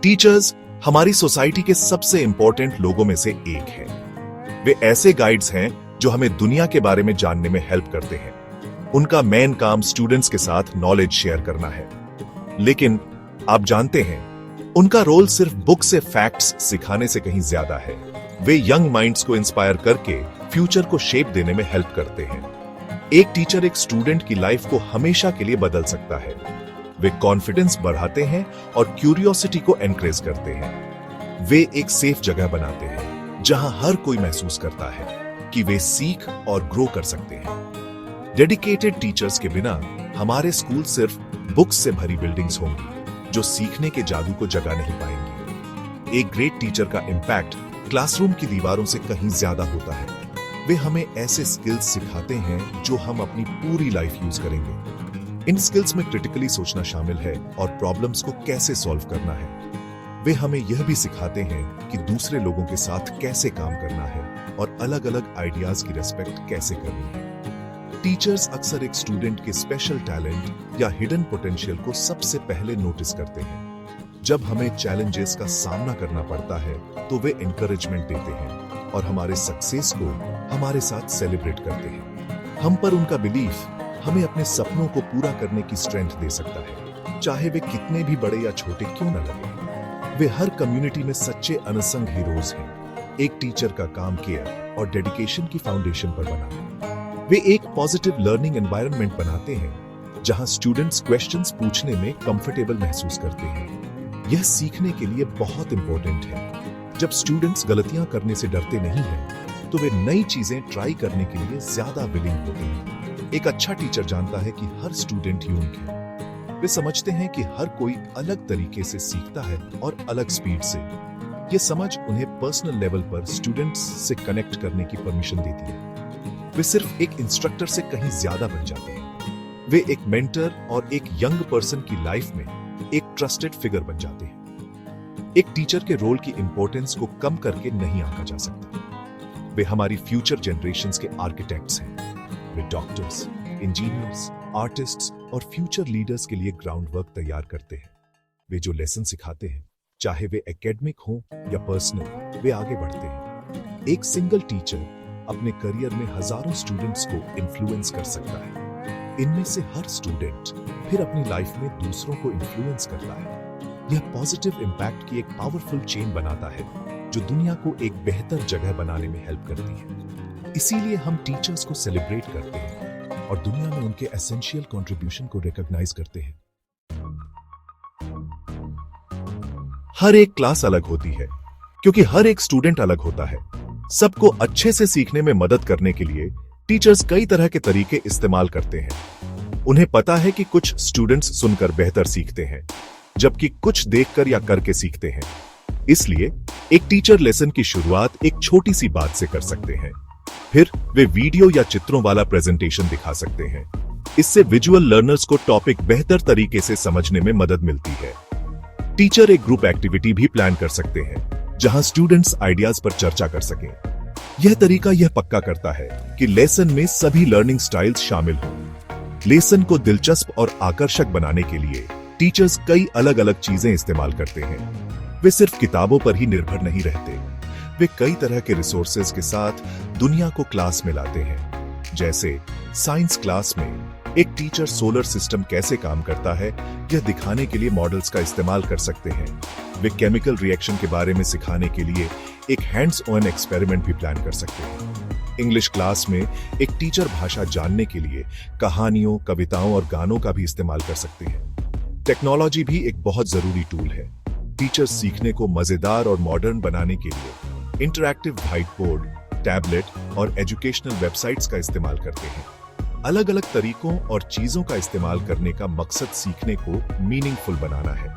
Teachers हमारी society के सबसे इंपॉर्टेंट लोगों में से एक है। वे ऐसे गाइड्स हैं जो हमें दुनिया के बारे में जानने में हेल्प करते हैं। उनका मेन काम स्टूडेंट्स के साथ नॉलेज शेयर करना है। लेकिन आप जानते हैं, उनका रोल सिर्फ बुक से फैक्ट्स सिखाने से कहीं ज्यादा है। वे यंग माइंड्स को इंस्पायर करके फ्यूचर को शेप देने में हेल्प करते हैं। एक टीचर एक स्टूडेंट की लाइफ को हमेशा के लिए बदल सकता है। वे कॉन्फिडेंस बढ़ाते हैं और क्यूरियोसिटी को एनकरेज करते हैं। वे एक सेफ जगह बनाते हैं जहां हर कोई महसूस करता है कि वे सीख और ग्रो कर सकते हैं। डेडिकेटेड टीचर्स के बिना हमारे स्कूल सिर्फ बुक्स से भरी बिल्डिंग्स होंगी जो सीखने के जादू को जगा नहीं पाएंगी। एक ग्रेट टीचर का इम्पैक्ट क्लासरूम की दीवारों से कहीं ज्यादा होता है। वे हमें ऐसे स्किल्स सिखाते हैं जो हम अपनी पूरी लाइफ यूज करेंगे। इन स्किल्स में क्रिटिकली सोचना शामिल है और प्रॉब्लम्स को कैसे सॉल्व करना है। वे हमें यह भी सिखाते हैं कि दूसरे लोगों के साथ कैसे काम करना है और अलग अलग आइडियाज की रिस्पेक्ट कैसे करनी है। टीचर्स अक्सर एक स्टूडेंट के स्पेशल टैलेंट या हिडन पोटेंशियल को सबसे पहले नोटिस करते हैं। जब हमें चैलेंजेस का सामना करना पड़ता है तो वे एनकरेजमेंट देते हैं और हमारे सक्सेस को हमारे साथ सेलिब्रेट करते हैं। हम पर उनका बिलीफ हमें अपने सपनों को पूरा करने की स्ट्रेंथ दे सकता है, चाहे वे कितने भी बड़े या छोटे क्यों न लगे। वे हर कम्युनिटी में सच्चे अनसंग हीरोज हैं। एक टीचर का काम केयर और डेडिकेशन की फाउंडेशन पर बना है। वे एक पॉजिटिव लर्निंग एनवायरनमेंट बनाते हैं जहां स्टूडेंट्स क्वेश्चंस पूछने में कंफर्टेबल महसूस करते हैं। यह सीखने के लिए बहुत इंपॉर्टेंट है। जब स्टूडेंट्स गलतियां करने से डरते नहीं हैं, तो वे नई चीजें ट्राई करने के लिए ज्यादा विलिंग होते हैं। एक अच्छा टीचर जानता है कि हर स्टूडेंट यूनिक है। वे समझते हैं कि हर कोई अलग तरीके से सीखता है और अलग स्पीड से। यह समझ उन्हें पर्सनल लेवल पर स्टूडेंट्स से कनेक्ट करने की परमिशन देती है। वे सिर्फ एक इंस्ट्रक्टर से कहीं ज्यादा बन जाते हैं। वे एक मेंटर और एक यंग पर्सन की लाइफ में एक ट्रस्टेड फिगर बन जाते हैं। एक टीचर के रोल की इंपॉर्टेंस को कम करके नहीं आंका जा सकता। वे हमारी फ्यूचर जनरेशंस के आर्किटेक्ट्स हैं। वे डॉक्टर्स, इंजीनियर्स, आर्टिस्ट्स और फ्यूचर लीडर्स के लिए ग्राउंड वर्क तैयार करते हैं। वे जो लेसन सिखाते हैं, चाहे वे एकेडमिक हो या पर्सनल, वे आगे बढ़ते हैं। एक सिंगल टीचर अपने करियर में हजारों स्टूडेंट्स को इन्फ्लुएंस कर सकता है। इनमें से हर स्टूडेंट फिर अपनी लाइफ में दूसरों को इन्फ्लुएंस करता है। यह पॉजिटिव इंपैक्ट की एक पावरफुल चेन बनाता है जो दुनिया को एक बेहतर जगह बनाने में हेल्प करती है। इसीलिए हम टीचर्स को सेलिब्रेट करते हैं और दुनिया में उनके एसेंशियल कंट्रीब्यूशन को रिकॉग्नाइज करते हैं। हर एक क्लास अलग होती है क्योंकि हर एक स्टूडेंट अलग होता है। सबको अच्छे से सीखने में मदद करने के लिए टीचर्स कई तरह के तरीके इस्तेमाल करते हैं। उन्हें पता है कि कुछ स्टूडेंट्स सुनकर बेहतर सीखते हैं, जबकि कुछ देखकर या करके सीखते हैं। इसलिए एक टीचर लेसन की शुरुआत एक छोटी सी बात से कर सकते हैं। फिर वे वीडियो या चित्रों वाला प्रेजेंटेशन दिखा सकते हैं। इससे विजुअल लर्नर्स को टॉपिक बेहतर तरीके से समझने में मदद मिलती है। टीचर एक ग्रुप एक्टिविटी भी प्लान कर सकते हैं जहां स्टूडेंट्स आइडियाज पर चर्चा कर सकें। यह तरीका यह पक्का करता है कि लेसन में सभी लर्निंग स्टाइल्स शामिल हों। लेसन को दिलचस्प और आकर्षक बनाने के लिए टीचर्स कई अलग अलग चीजें इस्तेमाल करते हैं। वे सिर्फ किताबों पर ही निर्भर नहीं रहते। वे कई तरह के रिसोर्सेज के साथ दुनिया को क्लास में लाते हैं। जैसे साइंस क्लास में एक टीचर सोलर सिस्टम कैसे काम करता है यह दिखाने के लिए मॉडल्स का इस्तेमाल कर सकते हैं। वे केमिकल रिएक्शन के बारे में सिखाने के लिए एक हैंड्स ऑन एक्सपेरिमेंट भी प्लान कर सकते हैं। इंग्लिश क्लास में एक टीचर भाषा जानने के लिए कहानियों, कविताओं और गानों का भी इस्तेमाल कर सकते हैं। टेक्नोलॉजी भी एक बहुत जरूरी टूल है। टीचर्स सीखने को मजेदार और मॉडर्न बनाने के लिए इंटरैक्टिव व्हाइट बोर्ड, टैबलेट और एजुकेशनल वेबसाइट्स का इस्तेमाल करते हैं। अलग अलग तरीकों और चीजों का इस्तेमाल करने का मकसद सीखने को मीनिंगफुल बनाना है।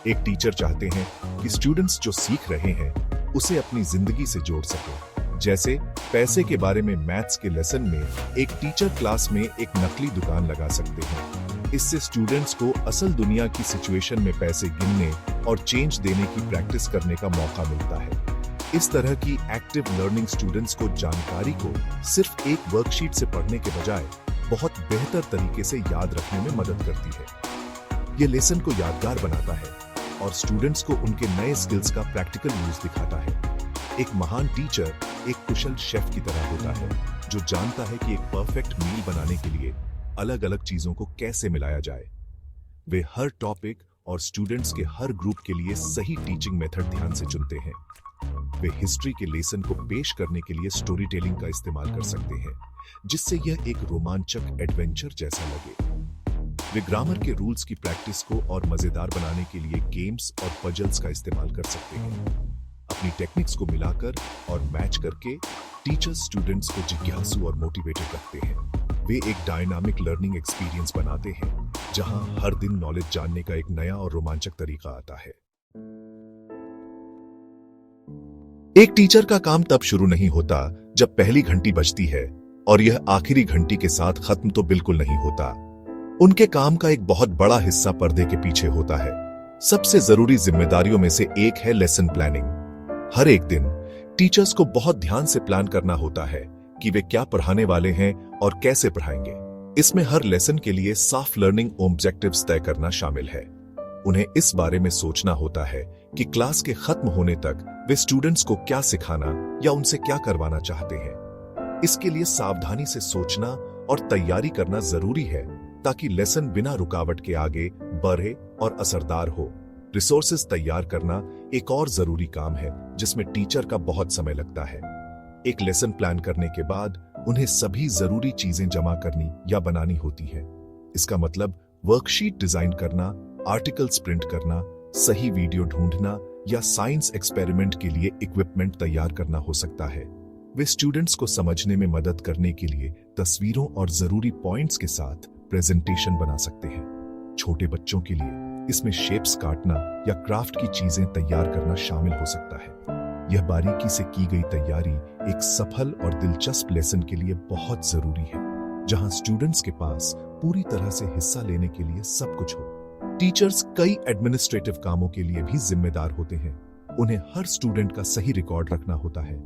एक टीचर चाहते हैं कि स्टूडेंट्स जो सीख रहे हैं उसे अपनी जिंदगी से जोड़ सकें। जैसे पैसे के बारे में मैथ्स के लेसन में एक टीचर क्लास में एक नकली दुकान लगा सकते हैं। इससे स्टूडेंट्स को असल दुनिया की सिचुएशन में पैसे गिनने और चेंज देने की प्रैक्टिस करने का मौका मिलता है। इस तरह की एक्टिव लर्निंग स्टूडेंट्स को जानकारी को सिर्फ एक वर्कशीट से पढ़ने के बजाय बहुत बेहतर तरीके से याद रखने में मदद करती है। ये लेसन को यादगार बनाता है और स्टूडेंट्स को उनके नए स्किल्स का प्रैक्टिकल यूज दिखाता है। एक महान टीचर एक कुशल शेफ की तरह होता है जो जानता है कि एक परफेक्ट मील बनाने के लिए अलग अलग चीजों को कैसे मिलाया जाए। वे हर टॉपिक और स्टूडेंट्स के हर ग्रुप के लिए सही टीचिंग मेथड ध्यान से चुनते हैं। वे हिस्ट्री के लेसन को पेश करने के लिए स्टोरी टेलिंग का इस्तेमाल कर सकते हैं, जिससे यह एक रोमांचक एडवेंचर जैसा लगे। वे ग्रामर के रूल्स की प्रैक्टिस को और मजेदार बनाने के लिए गेम्स और पजल्स का इस्तेमाल कर सकते हैं। अपनी टेक्निक्स को मिलाकर और मैच करके टीचर्स स्टूडेंट्स को जिज्ञासु और मोटिवेटेड रखते हैं। वे एक डायनामिक लर्निंग एक्सपीरियंस बनाते हैं जहां हर दिन नॉलेज जानने का एक नया और रोमांचक तरीका आता है। एक टीचर का काम तब शुरू नहीं होता जब पहली घंटी बजती है और यह आखिरी घंटी के साथ खत्म तो बिल्कुल नहीं होता। उनके काम का एक बहुत बड़ा हिस्सा पर्दे के पीछे होता है। सबसे जरूरी जिम्मेदारियों में से एक है लेसन प्लानिंग। हर एक दिन टीचर्स को बहुत ध्यान से प्लान करना होता है कि वे क्या पढ़ाने वाले हैं और कैसे पढ़ाएंगे। इसमें हर लेसन के लिए साफ लर्निंग ऑब्जेक्टिव्स तय करना शामिल है। उन्हें इस बारे में सोचना होता है कि क्लास के खत्म होने तक वे स्टूडेंट्स को क्या सिखाना या उनसे क्या करवाना चाहते हैं। इसके लिए सावधानी से सोचना और तैयारी करना जरूरी है ताकि लेसन बिना रुकावट के आगे बढ़े और असरदार हो। रिसोर्सेज तैयार करना एक और जरूरी काम है जिसमें टीचर का बहुत समय लगता है। एक लेसन प्लान करने के बाद उन्हें सभी जरूरी चीजें जमा करनी या बनानी होती है। इसका मतलब वर्कशीट डिजाइन करना, आर्टिकल्स प्रिंट करना, सही वीडियो ढूंढना या साइंस एक्सपेरिमेंट के लिए इक्विपमेंट तैयार करना हो सकता है। वे स्टूडेंट्स को समझने में मदद करने के लिए तस्वीरों और जरूरी पॉइंट्स के साथ प्रेजेंटेशन बना सकते हैं। छोटे बच्चों के लिए इसमें शेप्स काटना या क्राफ्ट की चीजें तैयार करना शामिल हो सकता है। यह बारीकी से की गई तैयारी एक सफल और दिलचस्प लेसन के लिए बहुत जरूरी है, जहां स्टूडेंट्स के पास पूरी तरह से हिस्सा लेने के लिए सब कुछ हो। टीचर्स कई एडमिनिस्ट्रेटिव कामों के लिए भी जिम्मेदार होते हैं। उन्हें हर स्टूडेंट का सही रिकॉर्ड रखना होता है।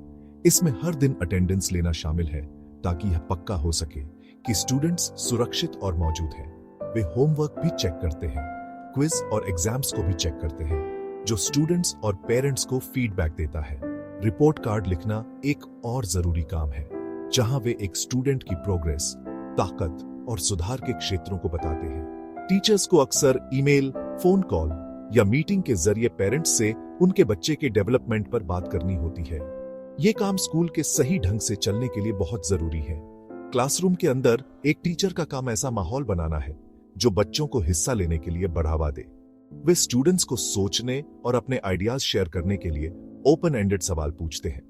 इसमें हर दिन अटेंडेंस लेना शामिल है ताकि यह पक्का हो सके कि स्टूडेंट्स सुरक्षित और मौजूद हैं। वे होमवर्क भी चेक करते हैं, क्विज और एग्जाम्स को भी चेक करते हैं, जो स्टूडेंट्स और पेरेंट्स को फीडबैक देता है। रिपोर्ट कार्ड लिखना एक और जरूरी काम है, जहां वे एक स्टूडेंट की प्रोग्रेस, ताकत और सुधार के क्षेत्रों को बताते हैं। टीचर्स को अक्सर ईमेल, फोन कॉल या मीटिंग के जरिए पेरेंट्स से उनके बच्चे के डेवलपमेंट पर बात करनी होती है। ये काम स्कूल के सही ढंग से चलने के लिए बहुत जरूरी है। क्लासरूम के अंदर एक टीचर का काम ऐसा माहौल बनाना है जो बच्चों को हिस्सा लेने के लिए बढ़ावा दे। वे स्टूडेंट्स को सोचने और अपने आइडियाज शेयर करने के लिए ओपन एंडेड सवाल पूछते हैं।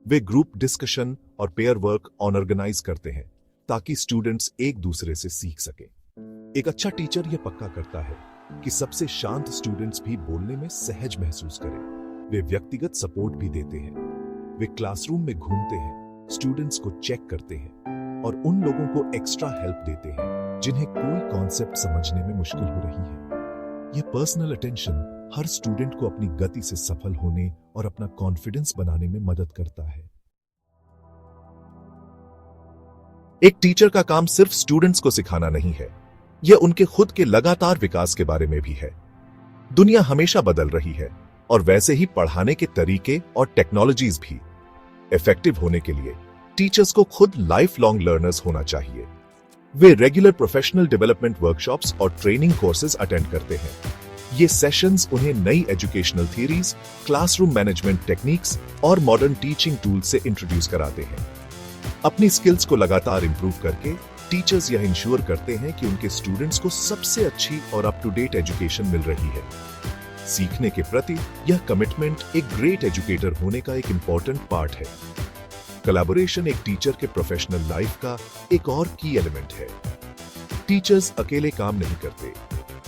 वे ग्रुप डिस्कशन और पेयर वर्क ऑर्गेनाइज करते हैं ताकि स्टूडेंट्स एक दूसरे से सीख सके। एक अच्छा टीचर यह पक्का करता है कि सबसे शांत स्टूडेंट्स भी बोलने में सहज महसूस करें। वे व्यक्तिगत सपोर्ट भी देते हैं। वे क्लासरूम में घूमते हैं, स्टूडेंट्स को चेक करते हैं और उन लोगों को एक्स्ट्रा हेल्प देते हैं जिन्हें कोई कॉन्सेप्ट समझने में मुश्किल हो रही है। यह पर्सनल अटेंशन हर स्टूडेंट को अपनी गति से सफल होने और अपना कॉन्फिडेंस बनाने में मदद करता है। एक टीचर का काम सिर्फ स्टूडेंट्स को सिखाना नहीं है, यह उनके खुद के लगातार विकास के बारे में भी है। दुनिया हमेशा बदल रही है और वैसे ही पढ़ाने के तरीके और टेक्नोलॉजीज भी। इफेक्टिव होने के लिए टीचर्स को खुद लाइफ लॉन्ग लर्नर्स होना चाहिए। वे रेगुलर प्रोफेशनल डेवलपमेंट वर्कशॉप्स और ट्रेनिंग कोर्सेज अटेंड करते हैं। ये सेशंस उन्हें नई educational theories, classroom management techniques और मॉडर्न टीचिंग टूल्स से इंट्रोड्यूस कराते हैं। अपनी स्किल्स को लगातार इंप्रूव करके टीचर्स यह इंश्योर करते हैं कि उनके स्टूडेंट्स को सबसे अच्छी और अप टू डेट एजुकेशन मिल रही है। सीखने के प्रति यह कमिटमेंट एक ग्रेट एजुकेटर होने का एक इंपॉर्टेंट पार्ट है। कोलैबोरेशन एक टीचर के प्रोफेशनल लाइफ का एक और की एलिमेंट है। टीचर्स अकेले काम नहीं करते,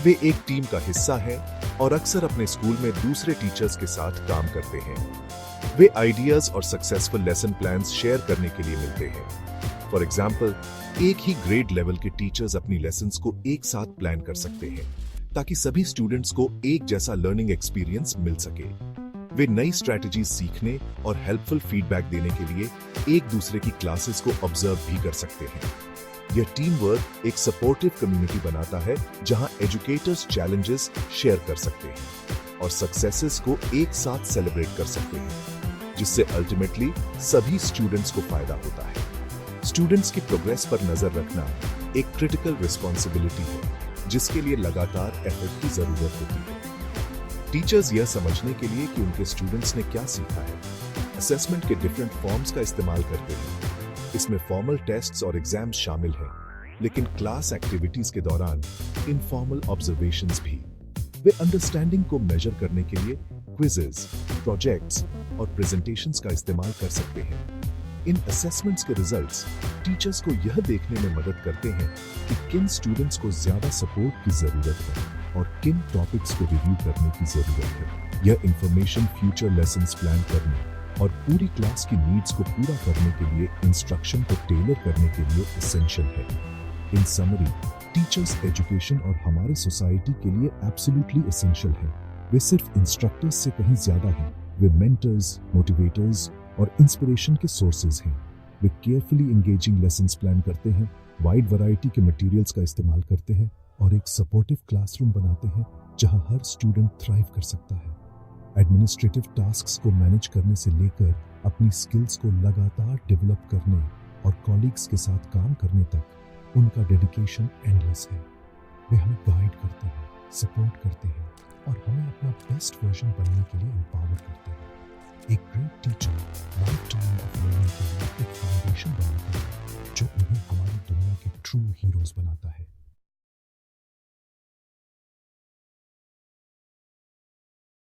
वे एक टीम का हिस्सा हैं और अक्सर अपने स्कूल में दूसरे टीचर्स के साथ काम करते हैं। वे आइडियाज और सक्सेसफुल लेसन प्लान्स शेयर करने के लिए मिलते हैं। फॉर एग्जाम्पल, एक ही ग्रेड लेवल के टीचर्स अपनी लेसन्स को एक साथ प्लान कर सकते हैं ताकि सभी स्टूडेंट्स को एक जैसा लर्निंग एक्सपीरियंस मिल सके। वे नई स्ट्रैटेजीज सीखने और हेल्पफुल फीडबैक देने के लिए एक दूसरे की क्लासेस को ऑब्जर्व भी कर सकते हैं। यह टीम वर्क एक सपोर्टिव कम्युनिटी बनाता है जहां एजुकेटर्स चैलेंजेस शेयर कर सकते हैं। और सक्सेसेस को एक साथ सेलिब्रेट कर सकते हैं, जिससे अल्टीमेटली सभी स्टूडेंट्स को फायदा होता है। स्टूडेंट्स की प्रोग्रेस पर नजर रखना एक क्रिटिकल रिस्पॉन्सिबिलिटी है, जिसके लिए लगातार एफर्ट की जरूरत होती है। टीचर्स यह समझने के लिए कि उनके स्टूडेंट्स ने क्या सीखा है, असेसमेंट के डिफरेंट फॉर्म्स का इस्तेमाल करते हैं। इसमें फॉर्मल टेस्ट्स और एग्जाम्स शामिल हैं, लेकिन क्लास एक्टिविटीज के दौरान इनफॉर्मल ऑब्जर्वेशंस भी। वे अंडरस्टैंडिंग को मेजर करने के लिए क्विजेस, प्रोजेक्ट्स और प्रेजेंटेशंस का इस्तेमाल कर सकते हैं। इन असेसमेंट्स के रिजल्ट्स टीचर्स को यह देखने में मदद करते हैं कि किन स्टूडेंट्स को ज्यादा सपोर्ट की जरूरत है और किन टॉपिक्स को रिव्यू करने की जरूरत है। यह इंफॉर्मेशन फ्यूचर लेसन्स प्लान करने और पूरी क्लास की नीड्स को पूरा करने के लिए इंस्ट्रक्शन को टेलर करने के लिए एसेंशियल है। इन समरी, टीचर्स एजुकेशन और हमारे सोसाइटी के लिए एब्सोल्युटली एसेंशियल है। वे सिर्फ इंस्ट्रक्टर्स से कहीं ज्यादा हैं। वे मेंटर्स, मोटिवेटर्स और इंस्पिरेशन के सोर्सेज हैं। वे केयरफुली एंगेजिंग लेसन्स प्लान करते हैं, वाइड वैरायटी के मटेरियल्स का इस्तेमाल करते हैं और एक सपोर्टिव क्लासरूम बनाते हैं जहां हर स्टूडेंट थ्राइव कर सकता है। एडमिनिस्ट्रेटिव टास्क्स को मैनेज करने से लेकर अपनी स्किल्स को लगातार डेवलप करने और कॉलीग्स के साथ काम करने तक उनका डेडिकेशन एंडलेस है। वे हमें गाइड करते हैं, सपोर्ट करते हैं और हमें अपना बेस्ट वर्जन बनने के लिए एम्पावर करते हैं। एक ग्रेट